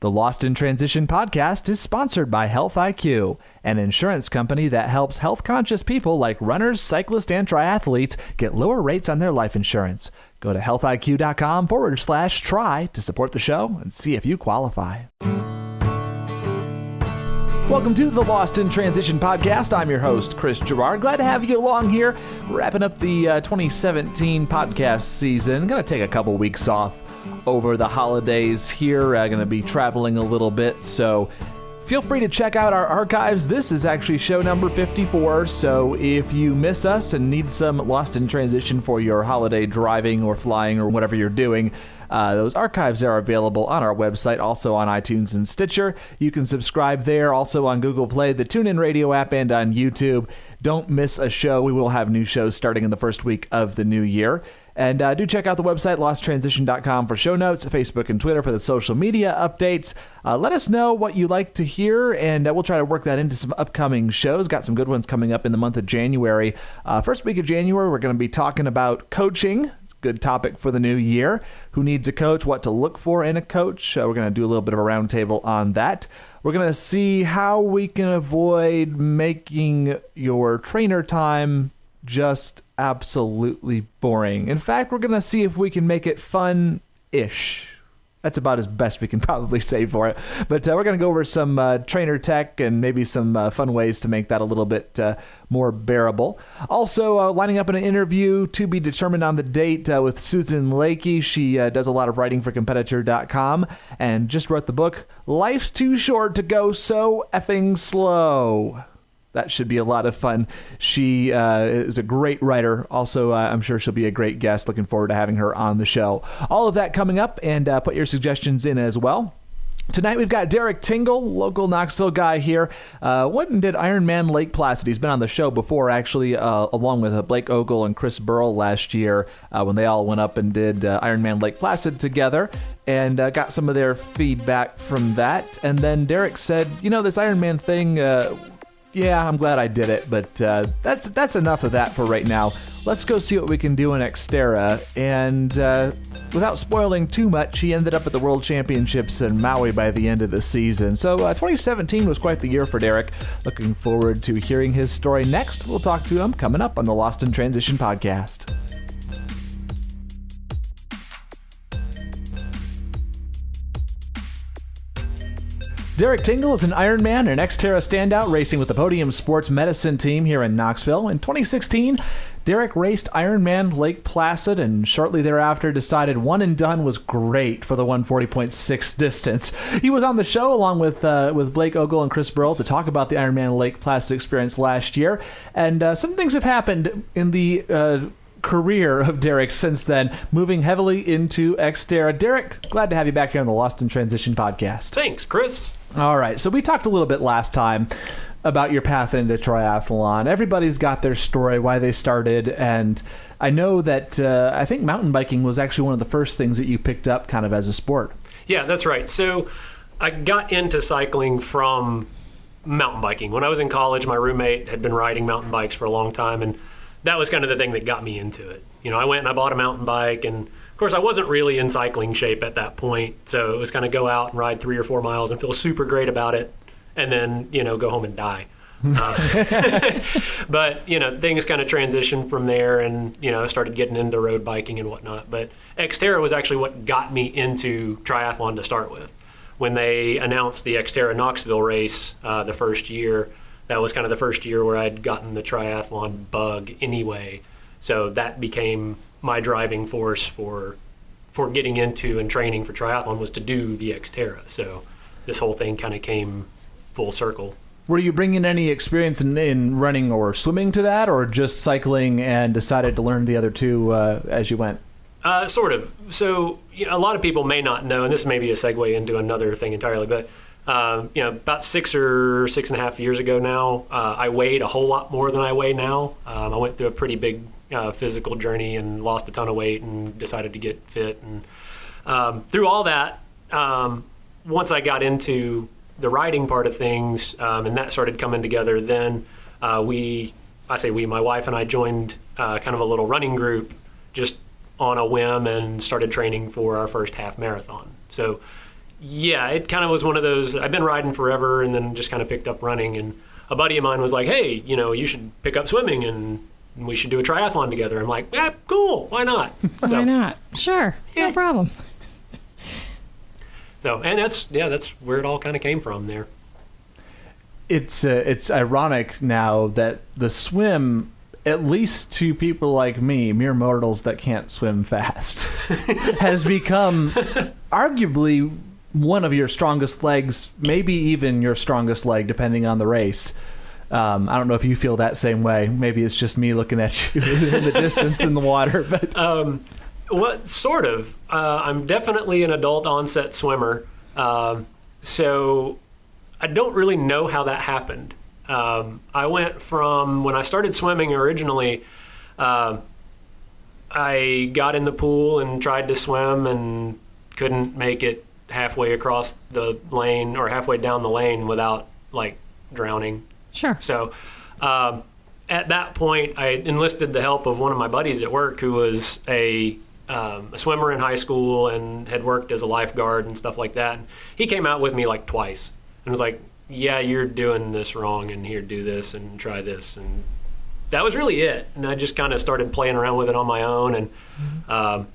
The Lost in Transition podcast is sponsored by Health IQ, an insurance company that helps health-conscious people like runners, cyclists, and triathletes get lower rates on their life insurance. Go to healthiq.com/try to support the show and see if you qualify. Welcome to the Lost in Transition podcast. I'm your host, Chris Gerard. Glad to have you along here. Wrapping up the 2017 podcast season. Going to take a couple weeks off over the holidays here. Going to be traveling a little bit, so feel free to check out our archives. This is actually show number 54, so if you miss us and need some Lost in Transition for your holiday driving or flying or whatever you're doing, those archives are available on our website, also on iTunes and Stitcher. You can subscribe there, also on Google Play, the TuneIn Radio app, and on YouTube. Don't miss a show. We will have new shows starting in the first week of the new year. And do check out the website, losttransition.com, for show notes, Facebook and Twitter for the social media updates. Let us know what you like to hear, and we'll try to work that into some upcoming shows. Got some good ones coming up in the month of January. First week of January, we're going to be talking about coaching. Good topic for the new year. Who needs a coach? What to look for in a coach? We're going to do a little bit of a roundtable on that. We're going to see how we can avoid making your trainer time just absolutely boring. In fact, we're going to see if we can make it fun-ish. That's about as best we can probably say for it. But we're going to go over some trainer tech and maybe some fun ways to make that a little bit more bearable. Also, lining up an interview to be determined on the date with Susan Lakey. She does a lot of writing for competitor.com and just wrote the book, Life's Too Short to Go So Effing Slow. That should be a lot of fun. She is a great writer. Also, I'm sure she'll be a great guest. Looking forward to having her on the show. All of that coming up, and put your suggestions in as well. Tonight we've got Derek Tingle, local Knoxville guy here. Went and did Ironman Lake Placid. He's been on the show before, actually, along with Blake Ogle and Chris Burrell last year when they all went up and did Ironman Lake Placid together, and got some of their feedback from that. And then Derek said, you know, this Ironman thing, yeah, I'm glad I did it, but that's enough of that for right now. Let's go see what we can do in XTERRA. And without spoiling too much, he ended up at the World Championships in Maui by the end of the season. So 2017 was quite the year for Derek. Looking forward to hearing his story next. We'll talk to him coming up on the Lost in Transition podcast. Derek Tingle is an Ironman and XTERRA standout racing with the Podium Sports Medicine Team here in Knoxville. In 2016, Derek raced Ironman Lake Placid and shortly thereafter decided one and done was great for the 140.6 distance. He was on the show along with Blake Ogle and Chris Burrell to talk about the Ironman Lake Placid experience last year. And some things have happened in the career of Derek since then, moving heavily into XTERRA. Derek, glad to have you back here on the Lost in Transition podcast. Thanks, Chris. All right, so we talked a little bit last time about your path into triathlon. Everybody's got their story, why they started, and I know that I think mountain biking was actually one of the first things that you picked up kind of as a sport. Yeah, that's right. So I got into cycling from mountain biking. When I was in college, my roommate had been riding mountain bikes for a long time, and that was kind of the thing that got me into it. You know, I went and I bought a mountain bike, and of course I wasn't really in cycling shape at that point, so it was kind of go out and ride 3 or 4 miles and feel super great about it, and then, you know, go home and die. But, you know, things kind of transitioned from there, and, you know, I started getting into road biking and whatnot. But XTERRA was actually what got me into triathlon to start with. When they announced the XTERRA Knoxville race the first year, that was kind of the first year where I'd gotten the triathlon bug anyway. So that became my driving force for getting into and training for triathlon, was to do the XTERRA. So this whole thing kind of came full circle. Were you bringing any experience in running or swimming to that, or just cycling and decided to learn the other two as you went? Sort of. So, you know, a lot of people may not know, and this may be a segue into another thing entirely, but you know, about 6 or 6.5 years ago now, I weighed a whole lot more than I weigh now. I went through a pretty big physical journey and lost a ton of weight and decided to get fit. And through all that, once I got into the riding part of things, and that started coming together, then my wife and I joined kind of a little running group just on a whim and started training for our first half marathon. So Yeah, it kind of was one of those, I've been riding forever and then just kind of picked up running. And a buddy of mine was like, hey, you should pick up swimming and we should do a triathlon together. I'm like, yeah, cool. Why not? Why not? Sure. Yeah. No problem. So, and that's where it all kind of came from there. It's ironic now that the swim, at least to people like me, mere mortals that can't swim fast, has become arguably one of your strongest legs, maybe even your strongest leg, depending on the race. I don't know if you feel that same way. Maybe it's just me looking at you in the distance in the water. But well, sort of. I'm definitely an adult onset swimmer. So I don't really know how that happened. I went from, when I started swimming originally, I got in the pool and tried to swim and couldn't make it halfway across the lane or halfway down the lane without like drowning. Sure. So at that point, I enlisted the help of one of my buddies at work who was a swimmer in high school and had worked as a lifeguard and stuff like that. And he came out with me like twice and was like, yeah, you're doing this wrong, and here, do this and try this. And that was really it. And I just kind of started playing around with it on my own. And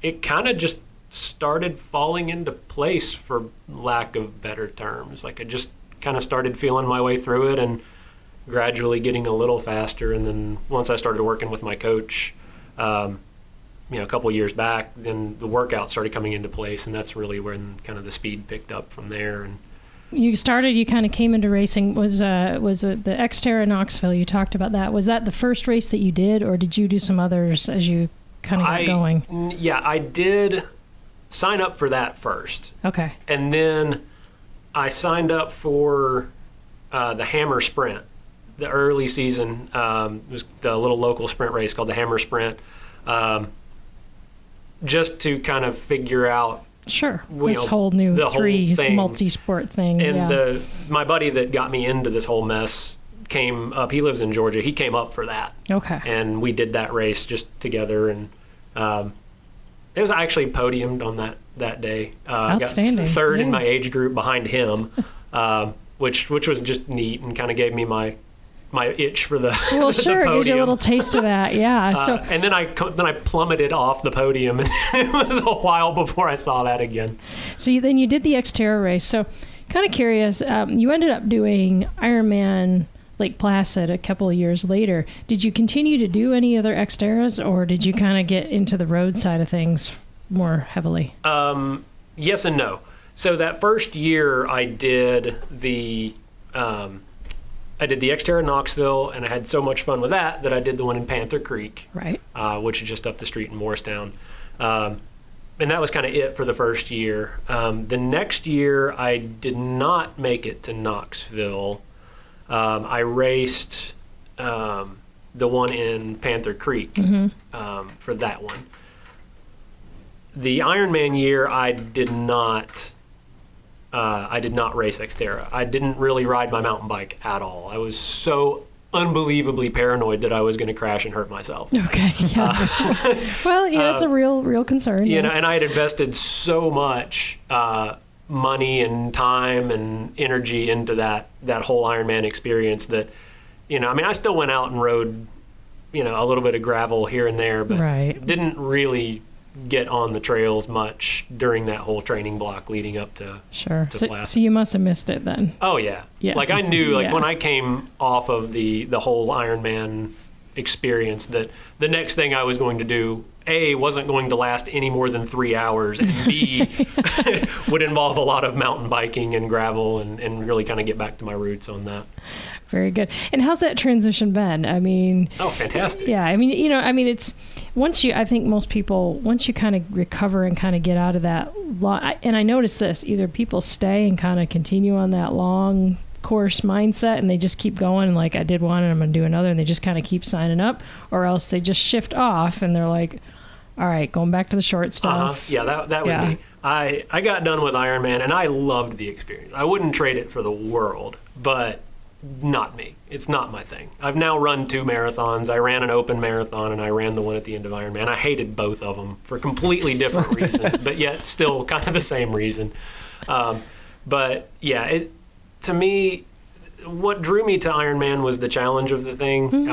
it kind of just started falling into place, for lack of better terms. Like I just kind of started feeling my way through it and gradually getting a little faster. And then once I started working with my coach, a couple of years back, then the workout started coming into place, and that's really when kind of the speed picked up from there. And you kind of came into racing. Was it the XTERRA Knoxville? You talked about that. Was that the first race that you did, or did you do some others as you kind of got going? Yeah, I did sign up for that first. Okay. And then I signed up for the Hammer Sprint, the early season. It was the little local sprint race called the Hammer Sprint, just to kind of figure out. Sure. This whole new multi-sport thing. And my buddy that got me into this whole mess came up. He lives in Georgia. He came up for that. Okay. And we did that race just together. And it was actually podiumed on that day. Outstanding. I got third in my age group behind him, which was just neat and kind of gave me my itch for the well, the sure, podium. gives you a little taste of that, yeah. So and then I plummeted off the podium, and it was a while before I saw that again. So then you did the XTERRA race. So kind of curious, you ended up doing Ironman Lake Placid a couple of years later. Did you continue to do any other XTERRAs, or did you kind of get into the road side of things more heavily? Yes and no. So that first year I did the XTERRA Knoxville, and I had so much fun with that I did the one in Panther Creek, right? Which is just up the street in Morristown. And that was kind of it for the first year. The next year, I did not make it to Knoxville. I raced the one in Panther Creek for that one. The Ironman year, I did not race XTERRA. I didn't really ride my mountain bike at all. I was so unbelievably paranoid that I was going to crash and hurt myself. Okay, yeah. Well, yeah, it's a real concern. You know, and I had invested so much money and time and energy into that whole Ironman experience that, I still went out and rode, a little bit of gravel here and there, but didn't really get on the trails much during that whole training block leading up to Placid. So you must have missed it then. Oh yeah. Like I knew, when I came off of the whole Ironman experience, that the next thing I was going to do, A, wasn't going to last any more than 3 hours, and B, would involve a lot of mountain biking and gravel and really kind of get back to my roots on that. Very good. And how's that transition been? Oh, fantastic. Yeah. It's once you kind of recover and kind of get out of that and I noticed this, either people stay and kind of continue on that long course mindset and they just keep going, like I did one and I'm going to do another, and they just kind of keep signing up, or else they just shift off and they're like, all right, going back to the short stuff. Yeah, that was me. I got done with Ironman and I loved the experience. I wouldn't trade it for the world, but not me. It's not my thing. I've now run 2 marathons. I ran an open marathon and I ran the one at the end of Ironman. I hated both of them for completely different reasons, but yet still kind of the same reason. But yeah, to me, what drew me to Ironman was the challenge of the thing.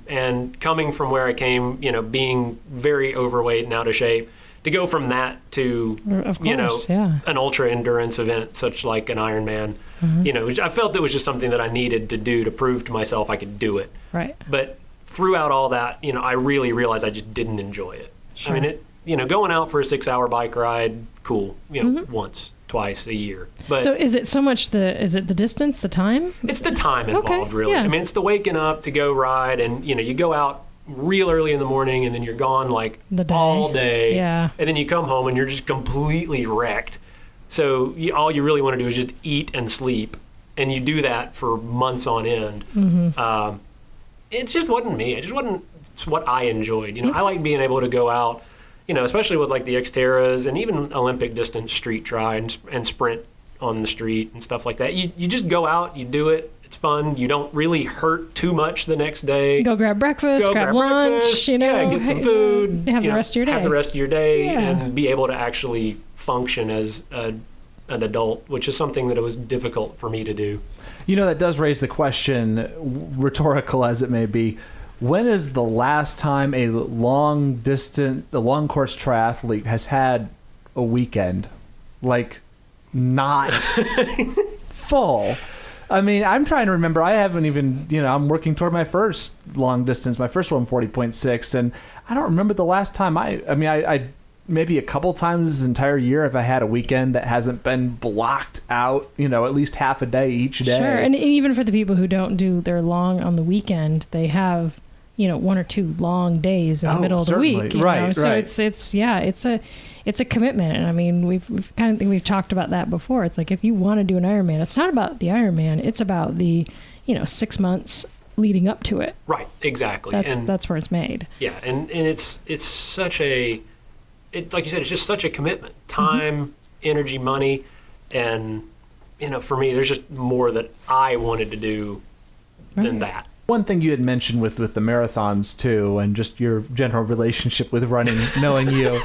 And coming from where I came, being very overweight and out of shape, to go from that to, an ultra endurance event, such like an Ironman, I felt it was just something that I needed to do to prove to myself I could do it. Right. But throughout all that, I really realized I just didn't enjoy it. Sure. I mean, going out for a 6-hour bike ride, cool, once, twice a year. But so is it so much is it the distance, the time? It's the time involved, really. Yeah. I mean, it's the waking up to go ride, and you go out real early in the morning, and then you're gone like all day. Yeah. And then you come home and you're just completely wrecked. So all you really want to do is just eat and sleep, and you do that for months on end. It just wasn't me. It just wasn't what I enjoyed. I like being able to go out, especially with like the XTERRAs and even Olympic distance street try and sprint on the street and stuff like that. You just go out, you do it. It's fun. You don't really hurt too much the next day. Go grab breakfast, grab lunch, get some food. Have the rest of your day. Have the rest of your day and be able to actually function as an adult, which is something that it was difficult for me to do. That does raise the question, rhetorical as it may be, when is the last time a long course triathlete has had a weekend, like, not full? I mean, I'm trying to remember. I haven't even, I'm working toward my first long distance, my first one, 40.6, and I don't remember the last time I maybe a couple times this entire year if I had a weekend that hasn't been blocked out, at least half a day each day. Sure, and even for the people who don't do their long on the weekend, they have, 1 or 2 long days in the middle of the week. Right. So it's a commitment, and I mean we've talked about that before. It's like if you want to do an Ironman, it's not about the Ironman; it's about the 6 months leading up to it. Right, exactly. That's where it's made. Yeah, and it's such like you said, it's just such a commitment, time, energy, money, and for me, there's just more that I wanted to do than that. One thing you had mentioned with the marathons too, and just your general relationship with running, knowing you,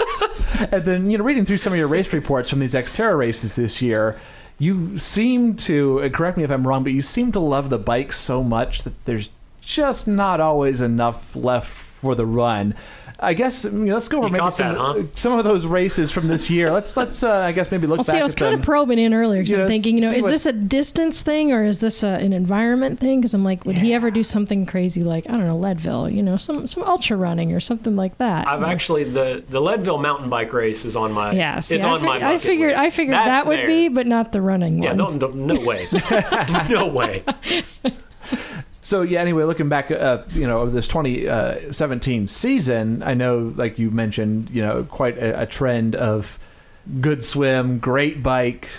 and then reading through some of your race reports from these XTERRA races this year, you seem to, correct me if I'm wrong, but you seem to love the bike so much that there's just not always enough left for the run. I guess let's go over maybe some of those races from this year. Let's I guess maybe look back. See, I was kind of probing in earlier because I'm thinking, is this a distance thing or is this an environment thing? Because I'm like, would he ever do something crazy like, I don't know, Leadville, some ultra running or something like that? I've actually the Leadville mountain bike race is on my my bucket I figured list. that would be, but not the running one. No way. No way. So anyway, looking back, over this 2017 season, I know, like you mentioned, quite a trend of good swim, great bike,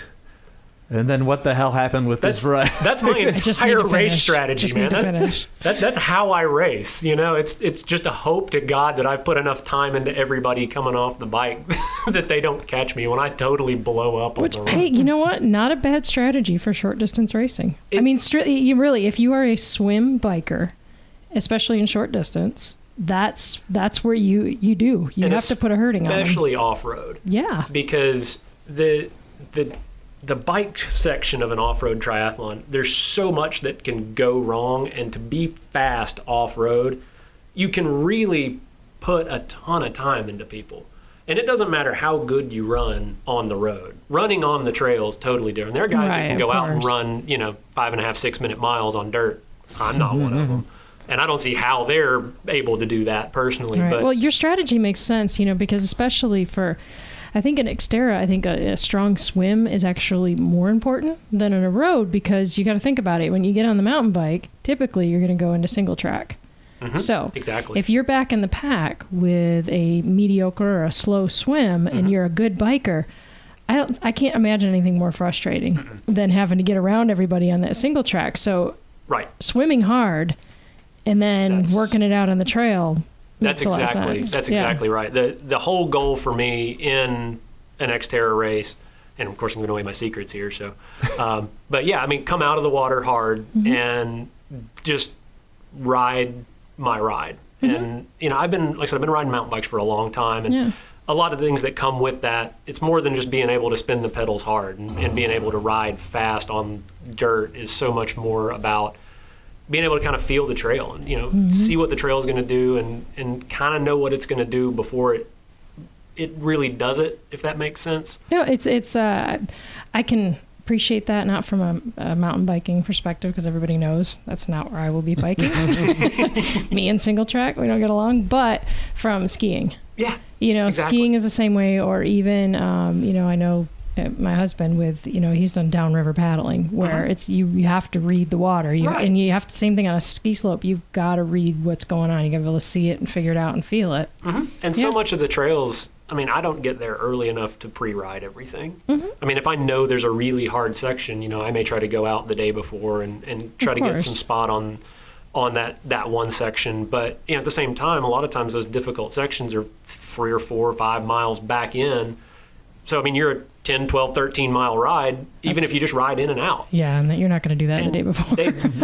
and then what the hell happened with this run? That's my entire race strategy, man. That's how I race. It's just a hope to God that I've put enough time into everybody coming off the bike that they don't catch me when I totally blow up. Hey, you know what? Not a bad strategy for short distance racing. If you are a swim biker, especially in short distance, that's where you have to put a hurting on them. Especially off-road. Yeah. Because the bike section of an off-road triathlon, there's so much that can go wrong, and to be fast off-road, you can really put a ton of time into people. And it doesn't matter how good you run on the road. Running on the trail is totally different. There are guys that can go out and run, 5.5, 6 minute miles on dirt. I'm not one of them. And I don't see how they're able to do that personally. Right. But well, your strategy makes sense, because especially for, I think in XTERRA, a strong swim is actually more important than on a road, because you got to think about it. When you get on the mountain bike, typically you're going to go into single track. Mm-hmm. So exactly. If you're back in the pack with a mediocre or a slow swim and you're a good biker, I can't imagine anything more frustrating than having to get around everybody on that single track. So swimming hard and then working it out on the trail. That's exactly right. The whole goal for me in an XTERRA race and of course I'm giving away my secrets here. So, but yeah, I mean, come out of the water hard and just ride my ride. And, you know, I've been riding mountain bikes for a long time, and a lot of things that come with that, it's more than just being able to spin the pedals hard and being able to ride fast on dirt is so much more about being able to kind of feel the trail and, you know, see what the trail is going to do and kind of know what it's going to do before it really does it, if that makes sense. No, it's I can appreciate that, not from a mountain biking perspective, because everybody knows that's not where I will be biking. Me and single track, we don't get along, but from skiing. Yeah. You know, exactly. Skiing is the same way, or even, you know, I know my husband with, you know, he's done downriver paddling where it's, you have to read the water. And you have to, same thing on a ski slope, you've got to read what's going on. You got to be able to see it and figure it out and feel it. And so much of the trails, I mean, I don't get there early enough to pre-ride everything. I mean, if I know there's a really hard section, you know, I may try to go out the day before and try to get some spot on that one section. But, you know, at the same time, a lot of times those difficult sections are 3 or 4 or 5 miles back in. So, I mean, you're a 10, 12, 13 mile ride, even if you just ride in and out. Yeah, and you're not going to do that the day before.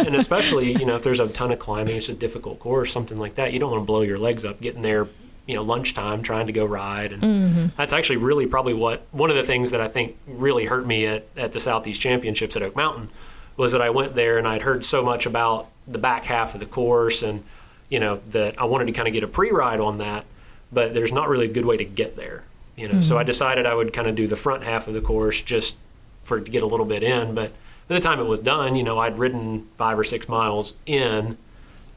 And especially, you know, if there's a ton of climbing, it's a difficult course, something like that, you don't want to blow your legs up getting there, you know, lunchtime trying to go ride. And that's actually really probably one of the things that I think really hurt me at the Southeast Championships at Oak Mountain was that I went there and I'd heard so much about the back half of the course and, you know, that I wanted to kind of get a pre-ride on that, but there's not really a good way to get there. You know, so I decided I would kind of do the front half of the course just to get a little bit in. But by the time it was done, you know, I'd ridden 5 or 6 miles in,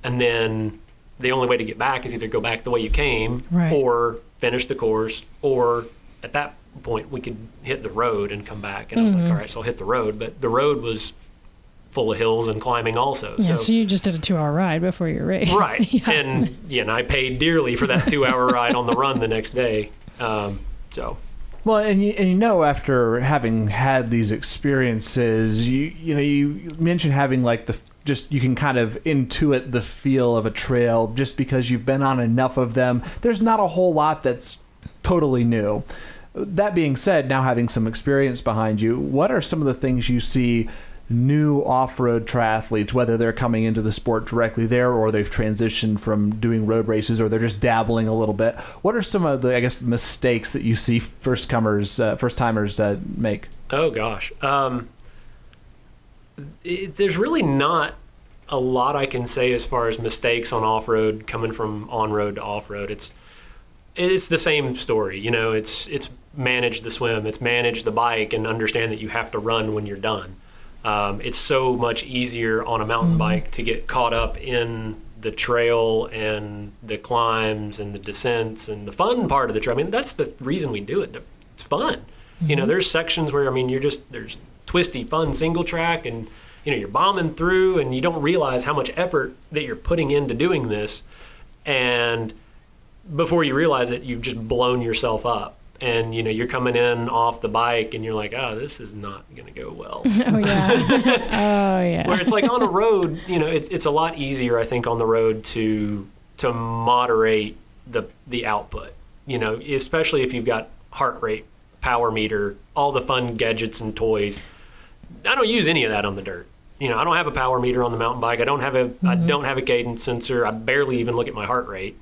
and then the only way to get back is either go back the way you came or finish the course, or at that point we could hit the road and come back. And I was like, all right, so I'll hit the road. But the road was full of hills and climbing also. Yeah, so you just did a 2-hour ride before your race. Right. And I paid dearly for that 2-hour ride on the run the next day. Well, and you know, after having had these experiences, you mentioned having like you can kind of intuit the feel of a trail just because you've been on enough of them. There's not a whole lot that's totally new. That being said, now having some experience behind you, what are some of the things you see new off-road triathletes, whether they're coming into the sport directly there or they've transitioned from doing road races or they're just dabbling a little bit? What are some of the, I guess, mistakes that you see first-timers make? Oh, gosh. There's really not a lot I can say as far as mistakes on off-road coming from on-road to off-road. It's the same story. You know, it's manage the swim, it's manage the bike and understand that you have to run when you're done. It's so much easier on a mountain bike to get caught up in the trail and the climbs and the descents and the fun part of the trail. I mean, that's the reason we do it. It's fun. You know, there's sections where, I mean, there's twisty, fun single track and, you know, you're bombing through and you don't realize how much effort that you're putting into doing this. And before you realize it, you've just blown yourself up. And, you know, you're coming in off the bike and you're like, oh, this is not going to go well. Oh, yeah. Where it's like on a road, you know, it's a lot easier, I think, on the road to moderate the output, you know, especially if you've got heart rate, power meter, all the fun gadgets and toys. I don't use any of that on the dirt. You know, I don't have a power meter on the mountain bike. I don't have a cadence sensor. I barely even look at my heart rate.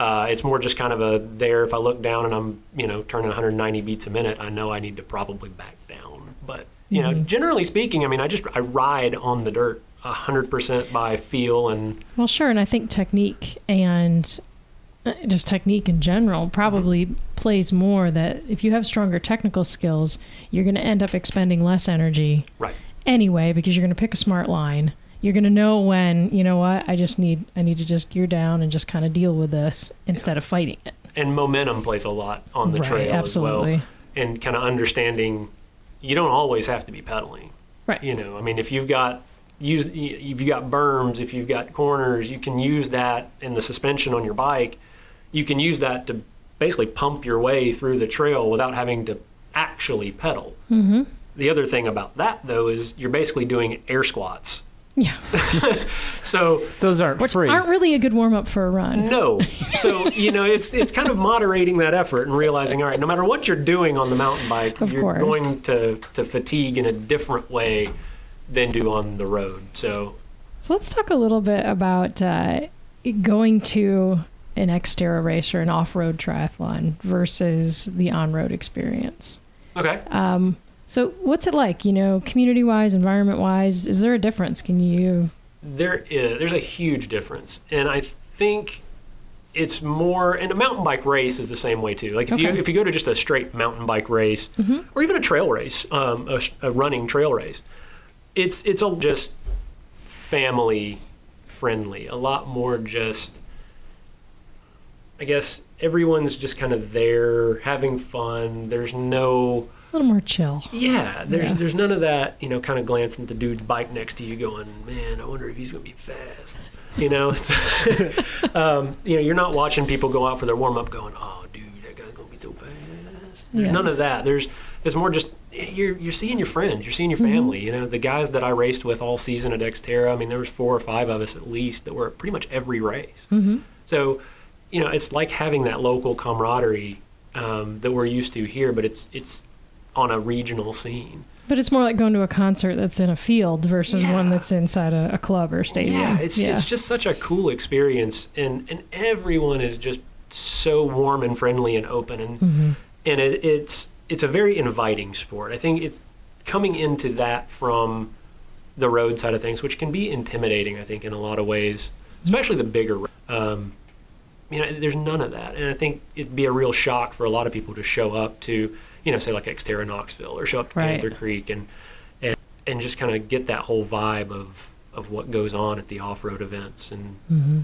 It's more just kind of if I look down and I'm, you know, turning 190 beats a minute, I know I need to probably back down. But, you know, generally speaking, I mean, I ride on the dirt 100% by feel and... Well, sure. And I think technique and just technique in general probably plays more that if you have stronger technical skills, you're going to end up expending less energy anyway, because you're going to pick a smart line. You're going to know when, you know what, I need to just gear down and just kind of deal with this instead of fighting it. And momentum plays a lot on the trail as well. And kind of understanding you don't always have to be pedaling. Right. You know, I mean, if you've got berms, if you've got corners, you can use that in the suspension on your bike. You can use that to basically pump your way through the trail without having to actually pedal. The other thing about that, though, is you're basically doing air squats. Yeah. So those aren't Which free. aren't really a good warm up for a run. no. So, it's kind of moderating that effort and realizing, all right, no matter what you're doing on the mountain bike, Of you're course. going to fatigue in a different way than do on the road. So let's talk a little bit about going to an XTERRA race or an off-road triathlon versus the on-road experience. okay. So what's it like, community-wise, environment-wise? Is there a difference? There's a huge difference, and I think it's more. And a mountain bike race is the same way too. Like if you go to just a straight mountain bike race, or even a trail race, a running trail race, it's all just family friendly. A lot more just. I guess everyone's just kind of there having fun. There's no. A little more chill. Yeah, there's none of that, kind of glancing at the dude's bike next to you going, man, I wonder if he's going to be fast. It's, you're not watching people go out for their warm-up going, oh, dude, that guy's going to be so fast. There's none of that. There's more just, you're seeing your friends, you're seeing your family. The guys that I raced with all season at XTERRA, I mean, there was 4 or 5 of us at least that were at pretty much every race. So, it's like having that local camaraderie that we're used to here, but it's on a regional scene. But it's more like going to a concert that's in a field versus one that's inside a club or stadium. Yeah, it's just such a cool experience, and everyone is just so warm and friendly and open, and it's a very inviting sport. I think it's coming into that from the road side of things, which can be intimidating, I think, in a lot of ways, especially the bigger. There's none of that, and I think it'd be a real shock for a lot of people to show up to, say like XTERRA Knoxville or show up to Panther Creek and just kind of get that whole vibe of what goes on at the off-road events, and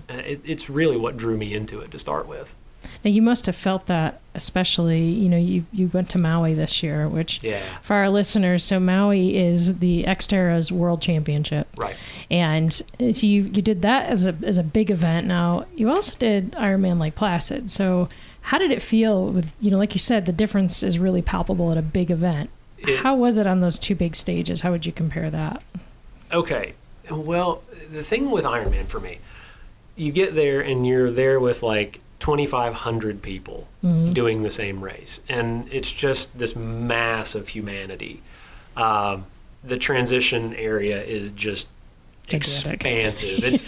it's really what drew me into it to start with. Now you must have felt that, especially, you went to Maui this year, which for our listeners, so Maui is the XTERRA's World Championship. Right. And so you did that as a big event. Now you also did Ironman Lake Placid. So how did it feel with, like you said, the difference is really palpable at a big event. How was it on those 2 big stages? How would you compare that? Okay. Well, the thing with Ironman for me, you get there and you're there with like 2,500 people doing the same race, and it's just this mass of humanity. The transition area is just expansive. It's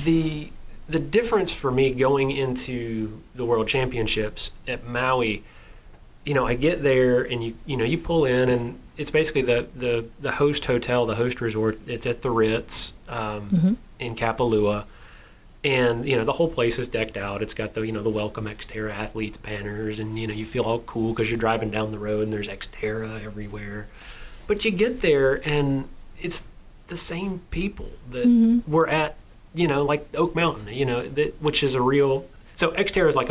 the difference for me going into the World Championships at Maui. I get there and you pull in, and it's basically the host hotel, the host resort. It's at the Ritz in Kapalua. And, the whole place is decked out. It's got the Welcome XTERRA athletes banners, and, you feel all cool because you're driving down the road and there's XTERRA everywhere. But you get there and it's the same people that were at, like Oak Mountain, which is a real, so XTERRA is like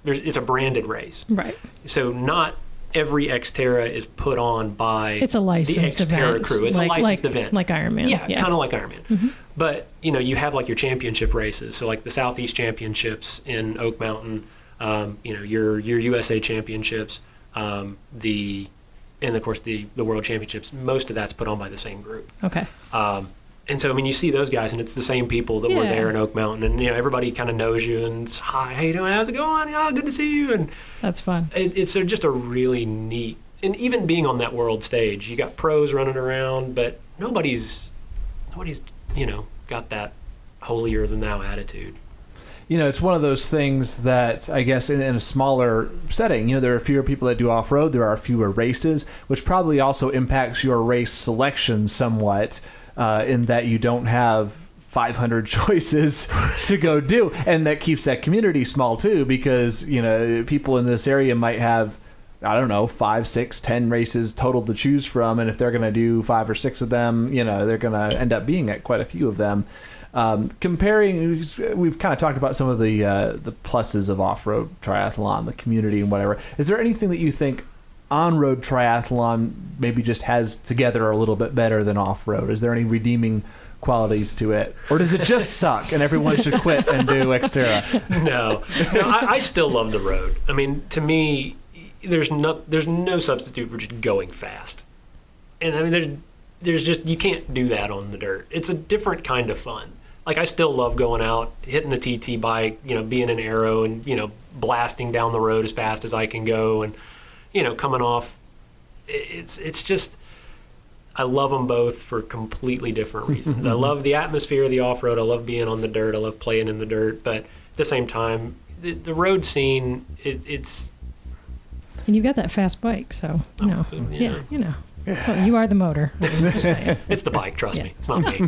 it's a branded race. Right. So not every XTERRA is put on by it's a licensed the XTERRA event. crew. It's a licensed event. Like Ironman. Yeah, kind of like Ironman. But, you have like your championship races. So like the Southeast Championships in Oak Mountain, your USA Championships, and of course the World Championships. Most of that's put on by the same group. Okay. And so, you see those guys, and it's the same people that were there in Oak Mountain, and everybody kind of knows you, and it's, hi, how you doing? How's it going? Yeah, good to see you. And that's fun. It's just a really neat, and even being on that world stage, you got pros running around, but nobody's got that holier than thou attitude. It's one of those things that I guess in a smaller setting, there are fewer people that do off-road, there are fewer races, which probably also impacts your race selection somewhat. In that you don't have 500 choices to go do, and that keeps that community small too, because people in this area might have, I don't know, 5, 6, 10 races total to choose from, and if they're going to do 5 or 6 of them, they're going to end up being at quite a few of them. Comparing, we've kind of talked about some of the pluses of off-road triathlon, the community and whatever. Is there anything that you think on-road triathlon maybe just has together a little bit better than off-road? Is there any redeeming qualities to it, or does it just suck and everyone should quit and do XTERRA? No, I still love the road. I mean, to me, there's no substitute for just going fast. And I mean, you can't do that on the dirt. It's a different kind of fun. Like, I still love going out, hitting the TT bike, being an aero and, blasting down the road as fast as I can go and, coming off. It's just, I love them both for completely different reasons. I love the atmosphere of the off-road. I love being on the dirt. I love playing in the dirt. But at the same time, the road scene, it's... And you've got that fast bike, so, Yeah. Well, you are the motor. Just saying. It's the bike, trust me. It's not me.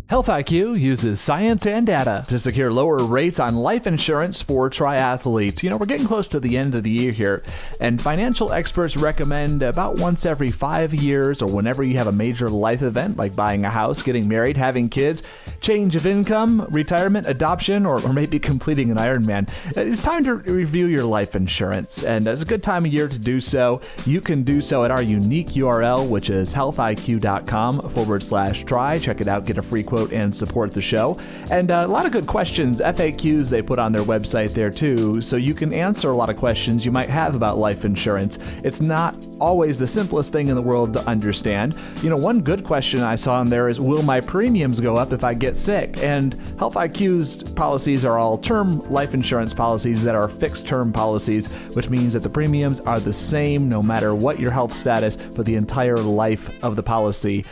Health IQ uses science and data to secure lower rates on life insurance for triathletes. We're getting close to the end of the year here, and financial experts recommend about once every 5 years or whenever you have a major life event like buying a house, getting married, having kids, change of income, retirement, adoption, or maybe completing an Ironman. It's time to review your life insurance, and it's a good time of year to do so. You can do so at our unique URL, which is healthiq.com/try. Check it out, get a free quote, and support the show. And a lot of good questions, FAQs they put on their website there too, so you can answer a lot of questions you might have about life insurance. It's not always the simplest thing in the world to understand. One good question I saw in there is, will my premiums go up if I get sick? And Health IQ's policies are all term life insurance policies that are fixed term policies, which means that the premiums are the same no matter what your health status for the entire life of the policy.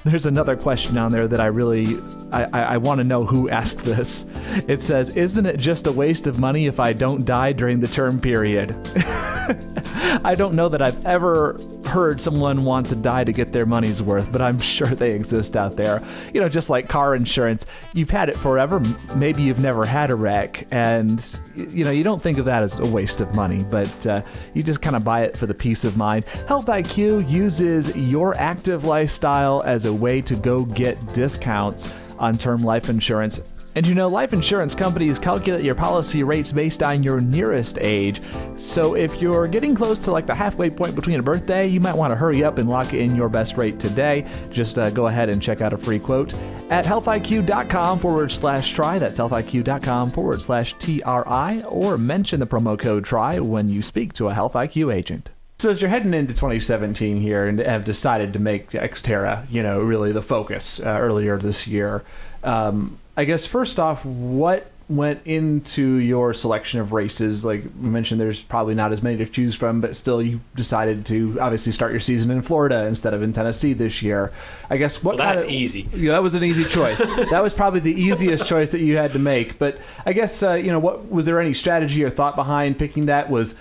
There's another question on there that I want to know who asked this. It says, isn't it just a waste of money if I don't die during the term period? I don't know that I've ever heard someone want to die to get their money's worth, but I'm sure they exist out there. Just like car insurance, you've had it forever. Maybe you've never had a wreck, and you don't think of that as a waste of money, but you just kind of buy it for the peace of mind. Health IQ uses your active lifestyle as a way to go get discounts on term life insurance. And life insurance companies calculate your policy rates based on your nearest age. So if you're getting close to like the halfway point between a birthday, you might want to hurry up and lock in your best rate today. Just go ahead and check out a free quote at healthiq.com/try. That's healthiq.com/TRI, or mention the promo code TRY when you speak to a Health IQ agent. So as you're heading into 2017 here and have decided to make XTERRA, really the focus earlier this year, I guess first off, what went into your selection of races? Like we mentioned, there's probably not as many to choose from, but still you decided to obviously start your season in Florida instead of in Tennessee this year. I guess that's easy. Yeah, that was an easy choice. That was probably the easiest choice that you had to make. But I guess, what was there any strategy or thought behind picking that? Was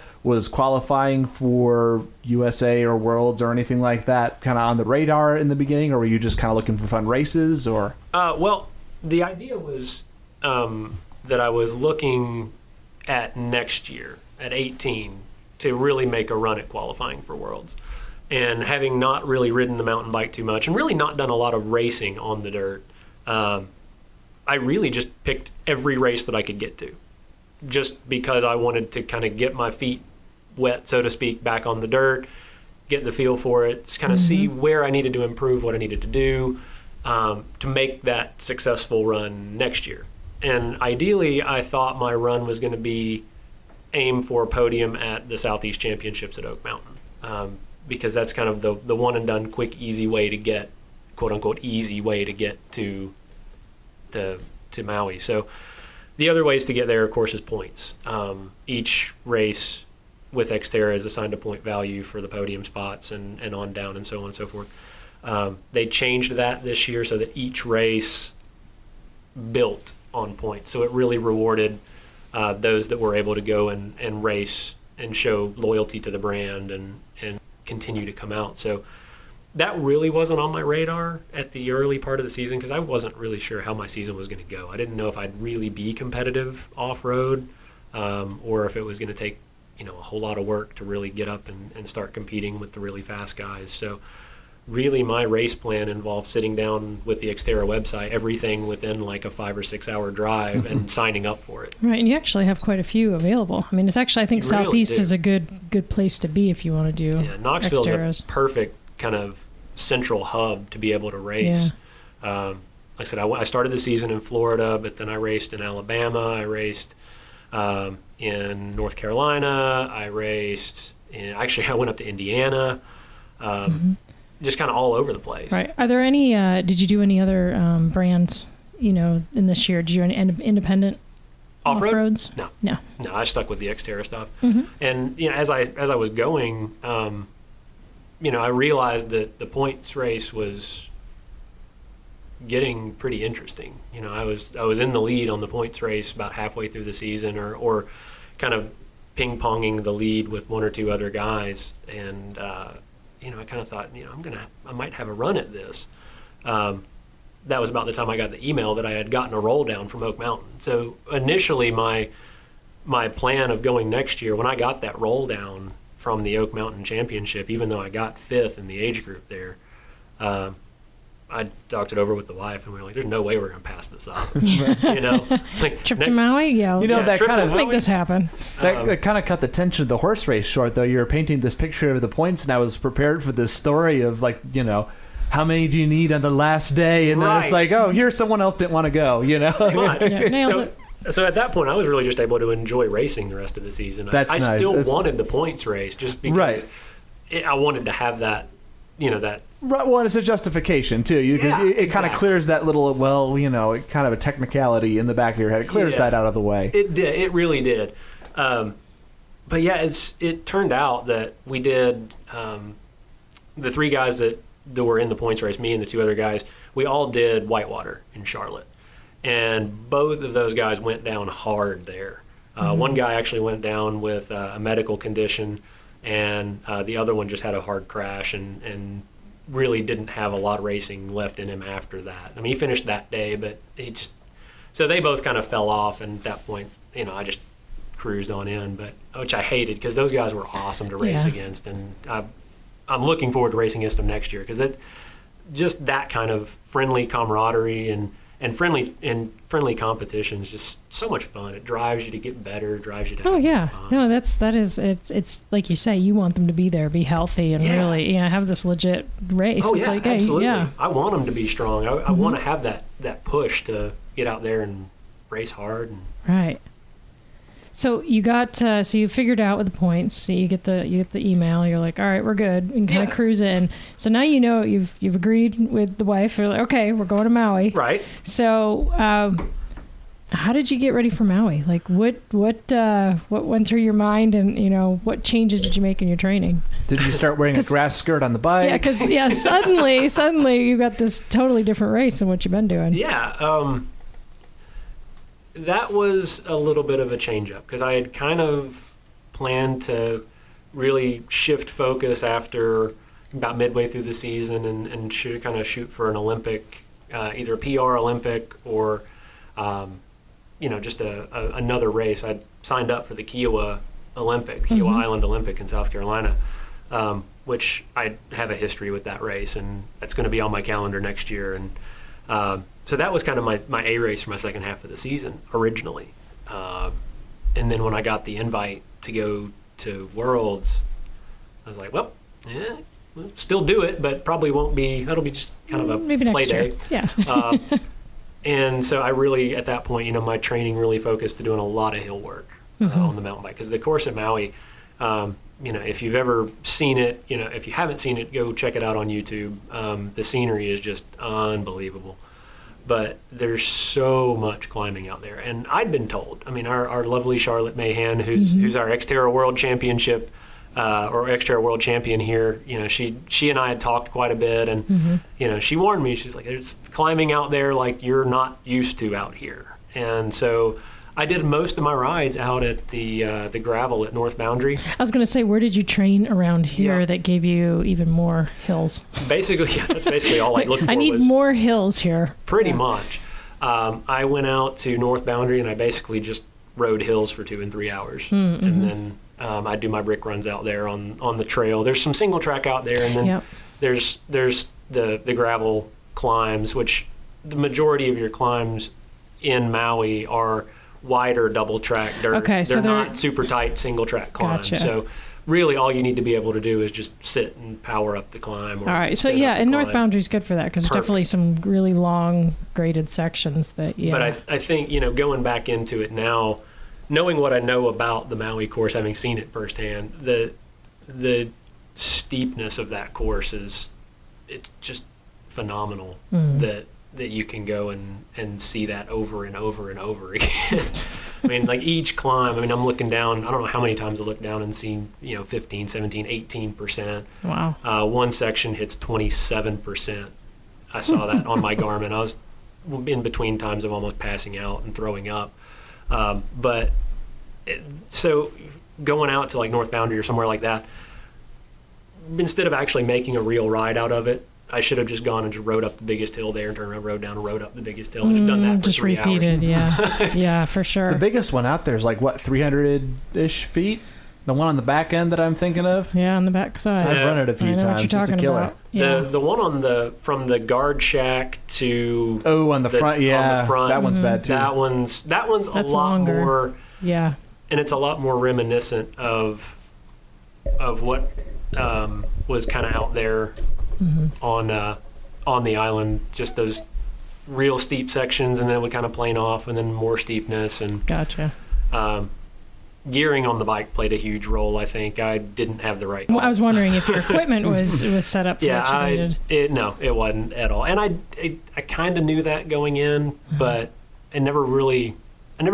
qualifying for USA or Worlds or anything like that kind of on the radar in the beginning, or were you just kind of looking for fun races? Or well, the idea was that I was looking at next year, at 18, to really make a run at qualifying for Worlds. And having not really ridden the mountain bike too much and really not done a lot of racing on the dirt, I really just picked every race that I could get to, just because I wanted to kind of get my feet wet, so to speak, back on the dirt, get the feel for it, kind of see where I needed to improve, what I needed to do, to make that successful run next year. And ideally, I thought my run was going to be aim for a podium at the Southeast Championships at Oak Mountain, because that's kind of the one and done, quick, easy way to get, quote unquote, easy way to get to Maui. So the other ways to get there, of course, is points. Each race with XTERRA is assigned a point value for the podium spots and on down and so on and so forth. They changed that this year so that each race built on points. So it really rewarded those that were able to go and race and show loyalty to the brand and continue to come out. So that really wasn't on my radar at the early part of the season because I wasn't really sure how my season was going to go. I didn't know if I'd really be competitive off-road or if it was going to take a whole lot of work to really get up and start competing with the really fast guys. So really my race plan involved sitting down with the XTERRA website, everything within like a 5 or 6 hour drive and signing up for it. Right, and you actually have quite a few available. I mean, it's actually, I think Southeast is a good place to be if you want to do Knoxville's XTERRAs. A perfect kind of central hub to be able to race. Yeah. Like I said, I started the season in Florida, but then I raced in Alabama, I raced in North Carolina, I went up to Indiana. just kind of all over the place. Right. Are there any, did you do any other brands, in this year? Did you do any independent off-roads? No, I stuck with the XTERRA stuff. Mm-hmm. And, as I was going, I realized that the points race was getting pretty interesting. I was in the lead on the points race about halfway through the season, or kind of ping-ponging the lead with one or two other guys, and I kind of thought, I might have a run at this. That was about the time I got the email that I had gotten a roll down from Oak Mountain. So initially, my plan of going next year, when I got that roll down from the Oak Mountain Championship, even though I got 5th in the age group there, I talked it over with the wife, and we were like, "There's no way we're going to pass this up." It's like, trip to Maui, yeah. That kind of let's make this happen. That kind of cut the tension of the horse race short, though. You were painting this picture of the points, and I was prepared for this story of how many do you need on the last day, and then it's like, oh, here's someone else didn't want to go, Pretty much. Yeah, nailed it. So at that point, I was really just able to enjoy racing the rest of the season. I nice. still wanted the points race just because I wanted to have that, that. Right, well, it's a justification, too. It kind of clears that little, kind of a technicality in the back of your head. It clears that out of the way. It did. It really did. But yeah, it turned out that we did, the 3 guys that were in the points race, me and the 2 other guys, we all did whitewater in Charlotte. And both of those guys went down hard there. One guy actually went down with a medical condition, and the other one just had a hard crash and really didn't have a lot of racing left in him after that. I mean, he finished that day, but so they both kind of fell off, and at that point, I just cruised on in, which I hated because those guys were awesome to race against, and I'm looking forward to racing against them next year because that kind of friendly camaraderie and friendly competition is just so much fun. It drives you to get better, drives you to have fun. No, it's like you say, you want them to be there, be healthy, and really have this legit race. Oh, it's yeah, like, absolutely. Hey, I want them to be strong. I want to have that push to get out there and race hard. Right. So you got so you figured out with the points. So you get the email. You're like, all right, we're good. And kind of cruise in. So now you've agreed with the wife. You're like, okay, we're going to Maui. Right. So how did you get ready for Maui? Like what went through your mind, and what changes did you make in your training? Did you start wearing a grass skirt on the bike? Yeah, because suddenly you got this totally different race than what you've been doing. Yeah. That was a little bit of a change-up because I had kind of planned to really shift focus after about midway through the season and shoot for an Olympic, either a PR Olympic or, just another race. I'd signed up for the Kiowa Island Olympic in South Carolina, which I have a history with that race, and that's going to be on my calendar next year. And so that was kind of my A race for my second half of the season originally. And then when I got the invite to go to Worlds, I was like, well, we'll still do it, but probably won't be, that'll be just kind of a maybe play day. Next year. Yeah. And so I really, at that point, my training really focused to doing a lot of hill work on the mountain bike. Because the course at Maui, if you've ever seen it, if you haven't seen it, go check it out on YouTube. The scenery is just unbelievable. But there's so much climbing out there. And I'd been told, our lovely Charlotte Mahan, who's our XTERRA World Championship, or XTERRA World Champion here, she and I had talked quite a bit, and, she warned me, she's like, there's climbing out there like you're not used to out here. And so I did most of my rides out at the gravel at North Boundary. I was going to say, where did you train around here that gave you even more hills? Basically, that's basically all I looked for. I need more hills here. Pretty much. I went out to North Boundary and I basically just rode hills for 2 and 3 hours. And then I do my brick runs out there on the trail. There's some single track out there, and then there's the gravel climbs, which the majority of your climbs in Maui are wider double track dirt. Okay, they're not super tight single track climbs. Gotcha. So really all you need to be able to do is just sit and power up the climb. Or all right, so and North Boundary is good for that because there's definitely some really long graded sections that But I think going back into it now, knowing what I know about the Maui course, having seen it firsthand, the steepness of that course it's just phenomenal that you can go and see that over and over and over again. I mean, like each climb, I'm looking down, I don't know how many times I looked down and seen, 15, 17, 18%. Wow. One section hits 27%. I saw that on my Garmin. I was in between times of almost passing out and throwing up. So going out to like North Boundary or somewhere like that, instead of actually making a real ride out of it, I should have just gone and just rode up the biggest hill there and turned around, rode down and rode up the biggest hill and just done that for just 3 repeated, hours. Yeah, for sure. The biggest one out there is like, what, 300-ish feet? The one on the back end that I'm thinking of? Yeah, on the back side. I've run it a few I know times. what you're It's a talking killer. about. Yeah. The one from the guard shack to On the front, yeah. on the front, that one's bad too. that one's That's a lot longer. more, Yeah. and it's a lot more reminiscent of what was kind of out there on the island, just those real steep sections, and then it would kind of plane off, and then more steepness, and Gotcha. gearing on the bike played a huge role. I think I didn't have the right. Well, I was wondering if your equipment was set up for what you needed. No, it wasn't at all, and I kind of knew that going in, but I never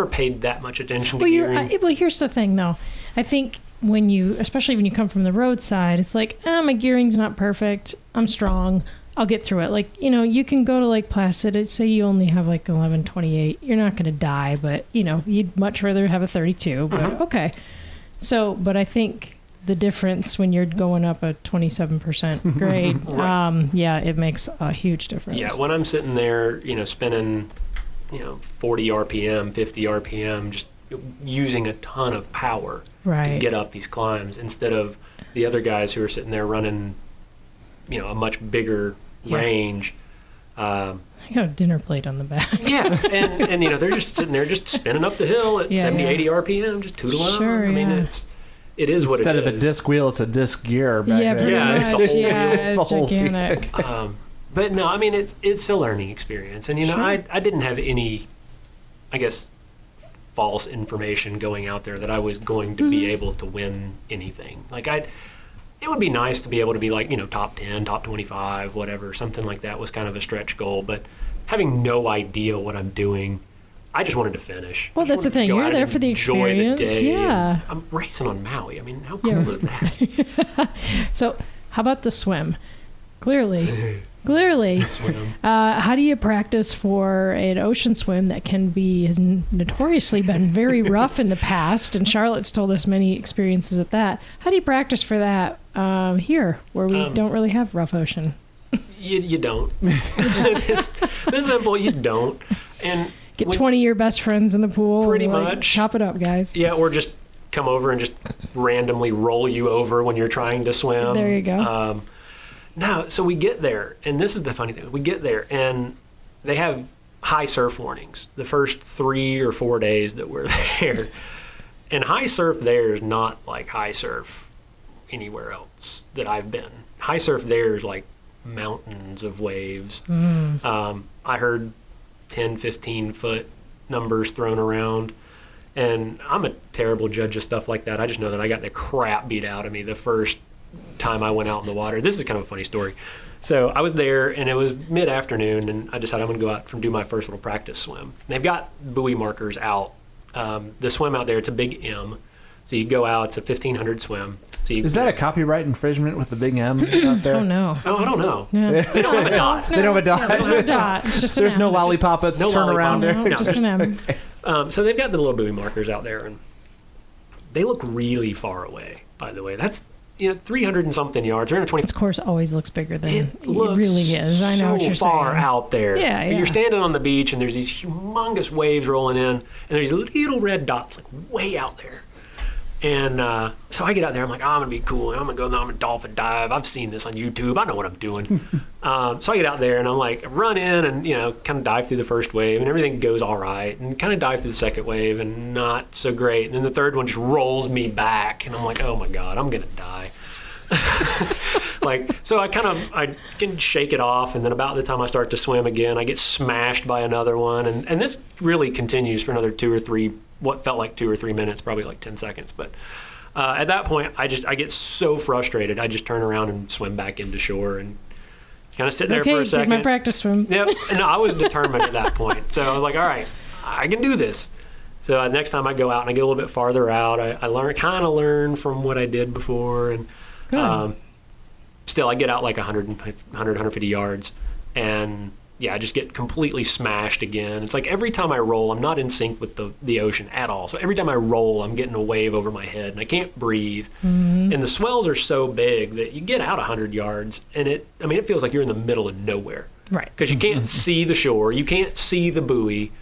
paid that much attention to gearing. Well, here's the thing, though. I think especially when you come from the roadside, it's like, my gearing's not perfect. I'm strong. I'll get through it. Like, you can go to Lake Placid. Say you only have like 11:28. You're not going to die, but you'd much rather have a 32. But okay. So, but I think the difference when you're going up a 27% grade, Right. It makes a huge difference. Yeah, when I'm sitting there, spinning, 40 RPM, 50 RPM, just using a ton of power to get up these climbs, instead of the other guys who are sitting there running, a much bigger range. I got a dinner plate on the back. Yeah, and they're just sitting there just spinning up the hill at 70, 80 RPM, just tootling Sure, on. I mean, it is what it is. Instead of a disc wheel, it's a disc gear back Yeah, there. pretty Yeah, it's much. the whole It's the whole gigantic. But no, I mean, it's a learning experience. And, Sure. I didn't have any, I guess, false information going out there that I was going to be able to win anything. Like, it would be nice to be able to be like, top 10, top 25, whatever, something like that was kind of a stretch goal. But having no idea what I'm doing, I just wanted to finish. Well, that's the thing. You're there for the experience. Yeah. I'm racing on Maui. I mean, how cool is that? So, how about the swim? Clearly. Swim. How do you practice for an ocean swim that has notoriously been very rough in the past? And Charlotte's told us many experiences at that. How do you practice for that here, where we don't really have rough ocean? You don't. It's simple. You don't. And Get 20 of your best friends in the pool. Pretty and much. Chop it up, guys. Yeah, or just come over and just randomly roll you over when you're trying to swim. There you go. No, so we get there, and this is the funny thing. We get there, and they have high surf warnings the first 3 or 4 days that we're there. And high surf there is not like high surf anywhere else that I've been. High surf there is like mountains of waves. I heard 10, 15-foot numbers thrown around. And I'm a terrible judge of stuff like that. I just know that I got the crap beat out of me the first time I went out in the water. This is kind of a funny story. So I was there, and it was mid-afternoon, and I decided I'm going to go out and do my first little practice swim. And they've got buoy markers out. The swim out there, it's a big M. So you go out, it's a 1,500 swim. So Is that a copyright infringement with the big M out there? Oh, no. Oh, I don't know. Yeah. They don't have a dot. They don't have a dot. There's no dot. It's just an There's no M. lollipop at the no turnaround lollipop. there. No, just an M. So they've got the little buoy markers out there, and they look really far away, by the way. That's 300 and something yards, 320. This course always looks bigger than It looks really is. I know what you're so far saying. out there. Yeah, And yeah. you're standing on the beach, and there's these humongous waves rolling in, and there's little red dots like way out there. And so I get out there. I'm like, I'm going to be cool. I'm going to go. I'm going to dolphin dive. I've seen this on YouTube. I know what I'm doing. So I get out there, and I'm like, run in and, kind of dive through the first wave, and everything goes all right. And kind of dive through the second wave, and not so great. And then the third one just rolls me back. And I'm like, oh, my God, I'm going to die. So I can shake it off, and then about the time I start to swim again, I get smashed by another one, and this really continues for another 2 or 3, what felt like 2 or 3 minutes, probably like 10 seconds, but At that point, I get so frustrated. I just turn around and swim back into shore and kind of sit there for a second. Okay, did my practice swim. Yep. No, I was determined at that point. So I was like, all right, I can do this. So next time I go out and I get a little bit farther out, I learn from what I did before. And still, I get out like 150 yards. And yeah, I just get completely smashed again. It's like every time I roll, I'm not in sync with the ocean at all. So every time I roll, I'm getting a wave over my head and I can't breathe. Mm-hmm. And the swells are so big that you get out 100 yards and it feels like you're in the middle of nowhere. Right. Because you can't see the shore, you can't see the buoy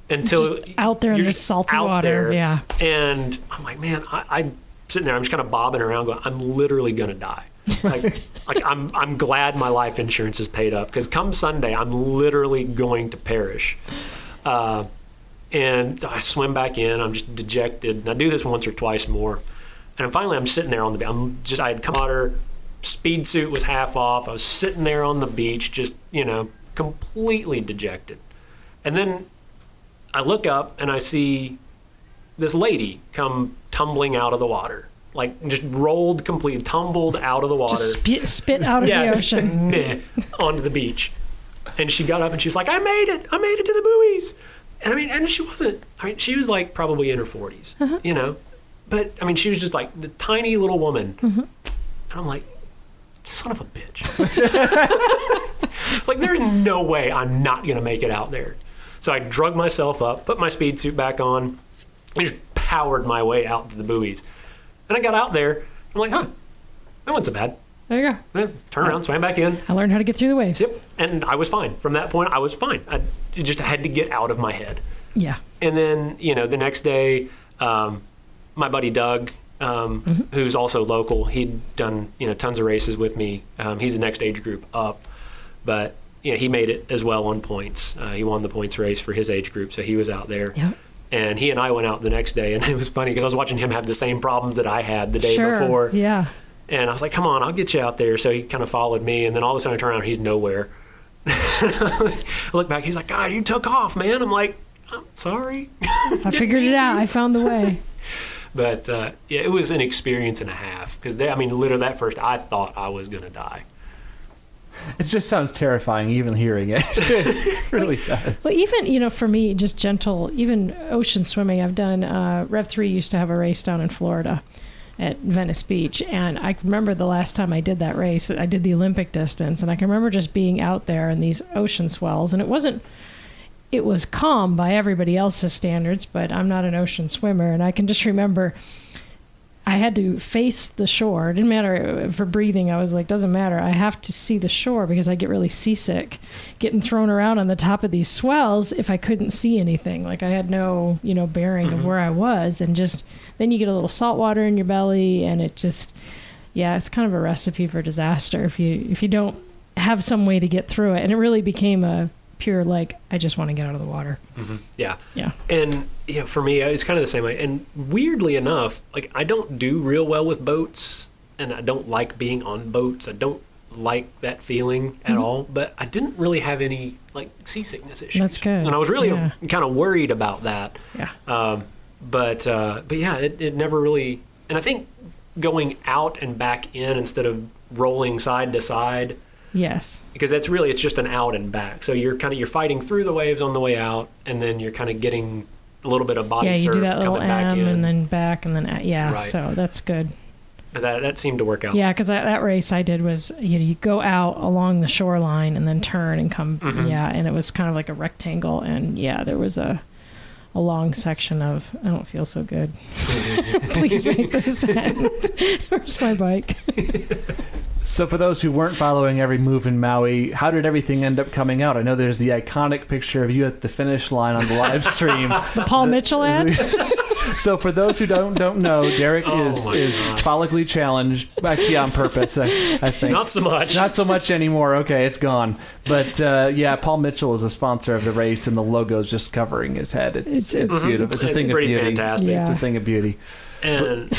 until just out there in the salty water. There. Yeah. And I'm like, man, I'm sitting there, I'm just kind of bobbing around going, I'm literally going to die. Like I'm glad my life insurance is paid up because come Sunday I'm literally going to perish. And so I swim back in. I'm just dejected. And I do this once or twice more. And finally I'm sitting there on the beach. I had come water, speed suit was half off. I was sitting there on the beach, just completely dejected. And then I look up and I see this lady come tumbling out of the water. Like just rolled completely, tumbled out of the water. Just spit out of the ocean. Onto the beach. And she got up and she was like, I made it to the buoys. And she wasn't, she was like probably in her 40s, But she was just like the tiny little woman. Mm-hmm. And I'm like, son of a bitch. It's like, there's no way I'm not going to make it out there. So I drug myself up, put my speed suit back on, and just powered my way out to the buoys. And I got out there. I'm like, that wasn't so bad. There you go. Yeah, turn around, swam back in. I learned how to get through the waves. Yep. And I was fine. From that point, I was fine. I just had to get out of my head. Yeah. And then, the next day, my buddy Doug, who's also local, he'd done, tons of races with me. He's the next age group up. But, he made it as well on points. He won the points race for his age group, so he was out there. Yep. And he and I went out the next day, and it was funny because I was watching him have the same problems that I had the day before. Yeah. And I was like, come on, I'll get you out there. So he kind of followed me, and then all of a sudden I turn around, he's nowhere. I look back, he's like, God, you took off, man. I'm like, I'm sorry. I figured it out. I found the way. But, it was an experience and a half. Because, literally that first, I thought I was going to die. It just sounds terrifying, even hearing it. It really does. Well, even, for me, just gentle, even ocean swimming, I've done, Rev 3 used to have a race down in Florida at Venice Beach. And I remember the last time I did that race, I did the Olympic distance. And I can remember just being out there in these ocean swells. And it was calm by everybody else's standards, but I'm not an ocean swimmer. And I can just remember I had to face the shore. It didn't matter for breathing. I was like, doesn't matter. I have to see the shore because I get really seasick getting thrown around on the top of these swells if I couldn't see anything. Like I had no, bearing of where I was. And just then you get a little salt water in your belly and it just, it's kind of a recipe for disaster if you don't have some way to get through it. And it really became a pure, I just want to get out of the water. Mm-hmm. Yeah. Yeah. And, for me, it's kind of the same way. And weirdly enough, I don't do real well with boats, and I don't like being on boats. I don't like that feeling at all, but I didn't really have any, seasickness issues. That's good. And I was really kind of worried about that. Yeah. But yeah, it never really, and I think going out and back in instead of rolling side to side. Yes. Because it's just an out and back. So you're fighting through the waves on the way out, and then you're kind of getting a little bit of body surf coming back in. And then back and then right. So that's good. But that seemed to work out. Yeah, because that race I did was you go out along the shoreline and then turn and come. Mm-hmm. Yeah, and it was kind of like a rectangle, and there was a long section of I don't feel so good. Please make this end. Where's my bike? So for those who weren't following every move in Maui, how did everything end up coming out? I know there's the iconic picture of you at the finish line on the live stream. The Paul Mitchell ad? So for those who don't know, Derek is follically challenged, actually on purpose, I think. Not so much. Not so much anymore. Okay, it's gone. But Paul Mitchell is a sponsor of the race, and the logo's just covering his head. It's beautiful. It's a thing of beauty. Fantastic. Yeah. It's a thing of beauty. And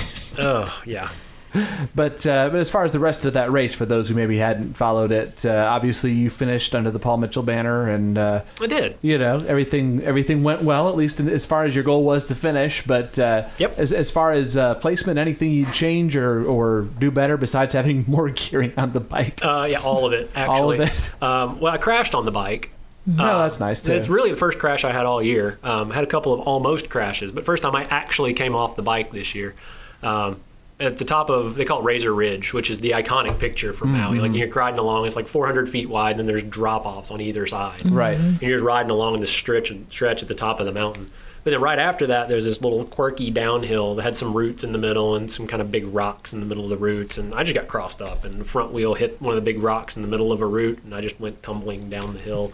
But as far as the rest of that race, for those who maybe hadn't followed it, obviously you finished under the Paul Mitchell banner, and I did. Everything went well, at least as far as your goal was to finish. But as far as placement, anything you'd change or do better besides having more gearing on the bike? Yeah, all of it, actually. All of it? Well, I crashed on the bike. Oh, that's nice, too. It's really the first crash I had all year. I had a couple of almost crashes, but first time I actually came off the bike this year. At the top of, they call it Razor Ridge, which is the iconic picture from Maui. Like, you're riding along, it's like 400 feet wide, and then there's drop-offs on either side. Right. And you're just riding along this stretch at the top of the mountain. But then right after that, there's this little quirky downhill that had some roots in the middle and some kind of big rocks in the middle of the roots. And I just got crossed up, and the front wheel hit one of the big rocks in the middle of a root, and I just went tumbling down the hill.